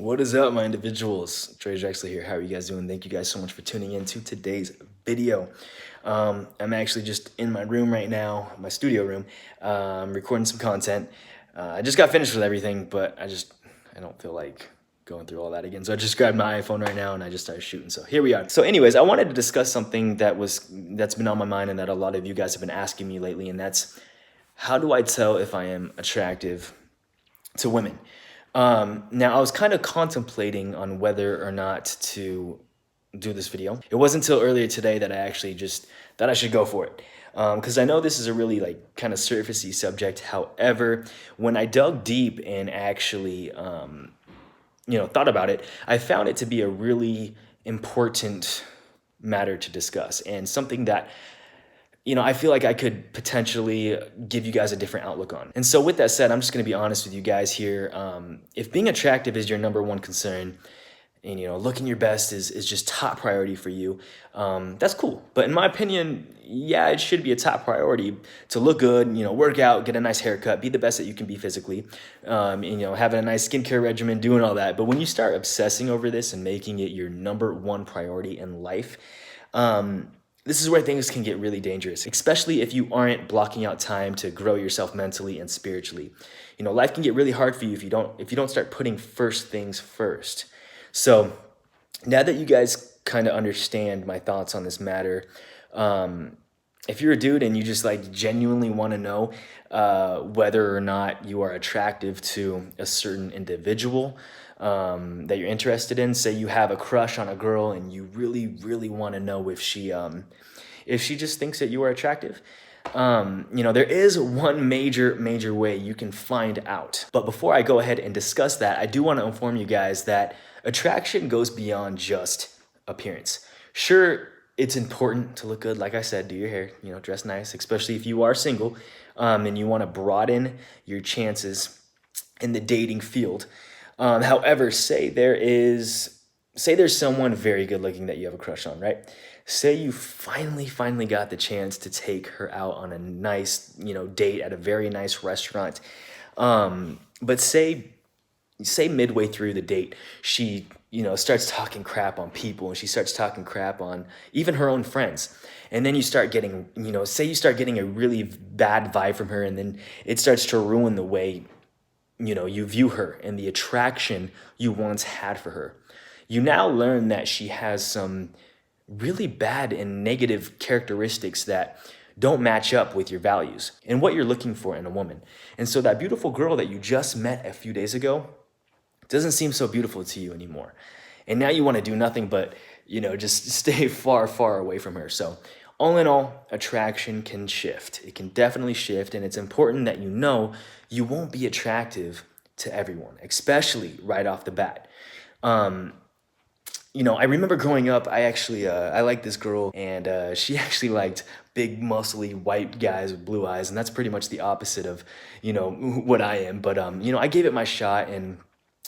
What is up, my individuals? Drexler here. How are you guys doing? Thank you guys so much for tuning in to today's video. I'm actually just in my room right now, my studio room, recording some content. I just got finished with everything, but I don't feel like going through all that again. So I just grabbed my iPhone right now and I just started shooting. So here we are. So anyways, I wanted to discuss something that's been on my mind and that a lot of you guys have been asking me lately, and that's how do I tell if I am attractive to women? Now I was kind of contemplating on whether or not to do this video. It wasn't until earlier today that I actually just thought I should go for it. Because I know this is a really kind of surfacey subject. However, when I dug deep and actually, thought about it, I found it to be a really important matter to discuss and something that I feel like I could potentially give you guys a different outlook on. And so with that said, I'm just gonna be honest with you guys here. If being attractive is your number one concern, and looking your best is just top priority for you, that's cool. But in my opinion, yeah, it should be a top priority to look good, work out, get a nice haircut, be the best that you can be physically, having a nice skincare regimen, doing all that. But when you start obsessing over this and making it your number one priority in life, this is where things can get really dangerous, especially if you aren't blocking out time to grow yourself mentally and spiritually. Life can get really hard for you if you don't start putting first things first. So now that you guys kind of understand my thoughts on this matter, if you're a dude and you just genuinely want to know whether or not you are attractive to a certain individual that you're interested in, say you have a crush on a girl and you really, really want to know if she just thinks that you are attractive, there is one major way you can find out. But before I go ahead and discuss that, I do want to inform you guys that attraction goes beyond just appearance. Sure, it's important to look good. Like I said, do your hair, dress nice, especially if you are single, and you want to broaden your chances in the dating field. However, say there's someone very good looking that you have a crush on, right? Say you finally got the chance to take her out on a nice, date at a very nice restaurant. But say midway through the date, she, starts talking crap on people, and she starts talking crap on even her own friends. And then you start getting, say you start getting a really bad vibe from her, and then it starts to ruin the way, you view her and the attraction you once had for her. You now learn that she has some really bad and negative characteristics that don't match up with your values and what you're looking for in a woman. And so that beautiful girl that you just met a few days ago doesn't seem so beautiful to you anymore. And now you want to do nothing but, just stay far away from her. So all in all, attraction can shift. It can definitely shift. And it's important that you won't be attractive to everyone, especially right off the bat. I remember growing up, I liked this girl, and she actually liked big, muscly, white guys with blue eyes, and that's pretty much the opposite of, what I am. But, I gave it my shot, and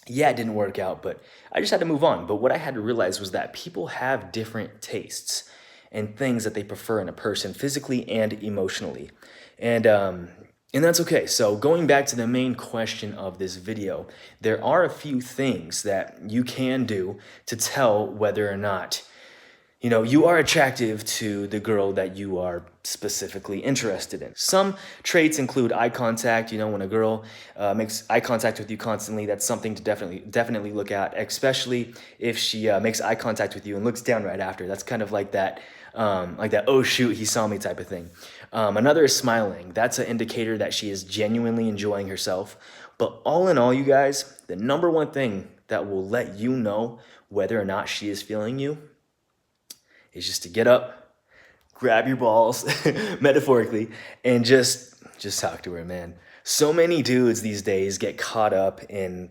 yeah, it didn't work out, but I just had to move on. But what I had to realize was that people have different tastes and things that they prefer in a person, physically and emotionally. And that's okay. So going back to the main question of this video, there are a few things that you can do to tell whether or not, you are attractive to the girl that you are specifically interested in. Some traits include eye contact. When a girl makes eye contact with you constantly, that's something to definitely look at, especially if she makes eye contact with you and looks down right after. That's kind of like that, oh shoot, he saw me type of thing. Another is smiling. That's an indicator that she is genuinely enjoying herself. But all in all, you guys, the number one thing that will let you know whether or not she is feeling you is just to get up, grab your balls, metaphorically, and just talk to her, man. So many dudes these days get caught up in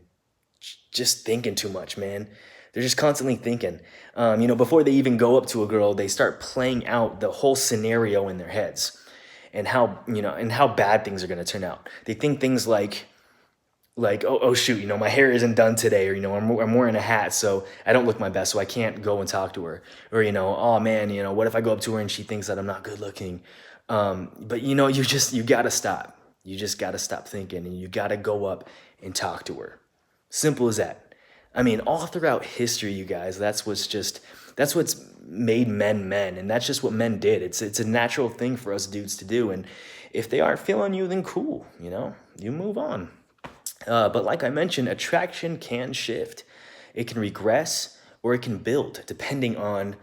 just thinking too much, man. They're just constantly thinking. Before they even go up to a girl, they start playing out the whole scenario in their heads and how bad things are going to turn out. They think things like, oh shoot, my hair isn't done today, or I'm wearing a hat, so I don't look my best, so I can't go and talk to her, or oh man, what if I go up to her and she thinks that I'm not good looking? But you gotta stop. You just gotta stop thinking, and you gotta go up and talk to her. Simple as that. I mean, all throughout history, you guys, that's what's made men men, and that's just what men did. It's a natural thing for us dudes to do, and if they aren't feeling you, then cool, you know, you move on. But like I mentioned, attraction can shift. It can regress or it can build depending on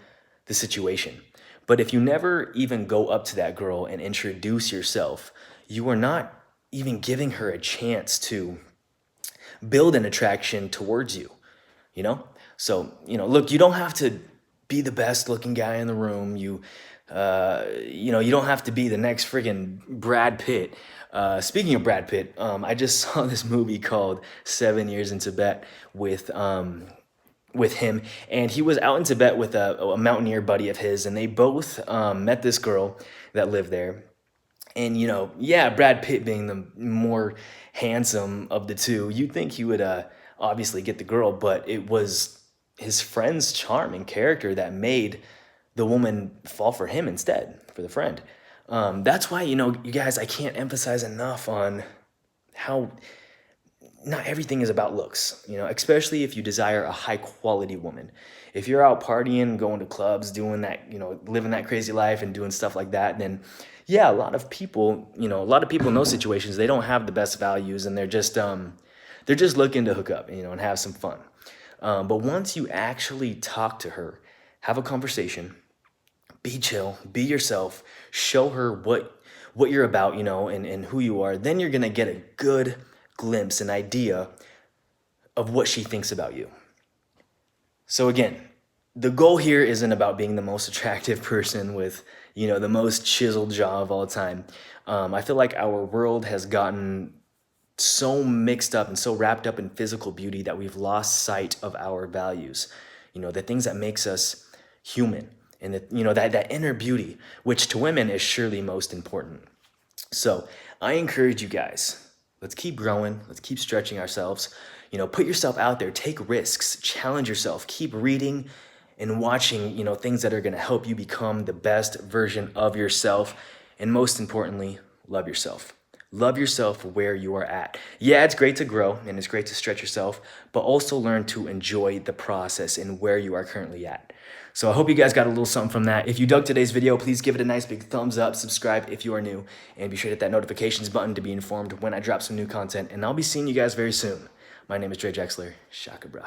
the situation. But if you never even go up to that girl and introduce yourself, you are not even giving her a chance to build an attraction towards you, you know? So, you know, look, you don't have to be the best looking guy in the room. You know, you don't have to be the next friggin' Brad Pitt. Speaking of Brad Pitt, I just saw this movie called 7 Years in Tibet with him, and he was out in Tibet with a mountaineer buddy of his, and they both met this girl that lived there. And you know, yeah, Brad Pitt being the more handsome of the two, you'd think he would obviously get the girl, but it was his friend's charm and character that made the woman fall for him instead, for the friend. That's why, you know, you guys, I can't emphasize enough on how not everything is about looks, you know, especially if you desire a high quality woman. If you're out partying, going to clubs, doing that, you know, living that crazy life and doing stuff like that, then yeah, a lot of people, you know, a lot of people in those situations, they don't have the best values, and they're just looking to hook up, you know, and have some fun. But once you actually talk to her, have a conversation, be chill, be yourself, show her what you're about, you know, and who you are, then you're gonna get a good glimpse, an idea of what she thinks about you. So again, the goal here isn't about being the most attractive person with, you know, the most chiseled jaw of all time. I feel like our world has gotten so mixed up and so wrapped up in physical beauty that we've lost sight of our values. You know, the things that makes us human, and that, you know, that inner beauty, which to women is surely most important. So I encourage you guys, let's keep growing, let's keep stretching ourselves, you know, put yourself out there, take risks, challenge yourself, keep reading and watching, you know, things that are going to help you become the best version of yourself. And most importantly, love yourself. Love yourself where you are at. Yeah, it's great to grow and it's great to stretch yourself, but also learn to enjoy the process and where you are currently at. So I hope you guys got a little something from that. If you dug today's video, please give it a nice big thumbs up, subscribe if you are new, and be sure to hit that notifications button to be informed when I drop some new content. And I'll be seeing you guys very soon. My name is Drexler. Shaka bra.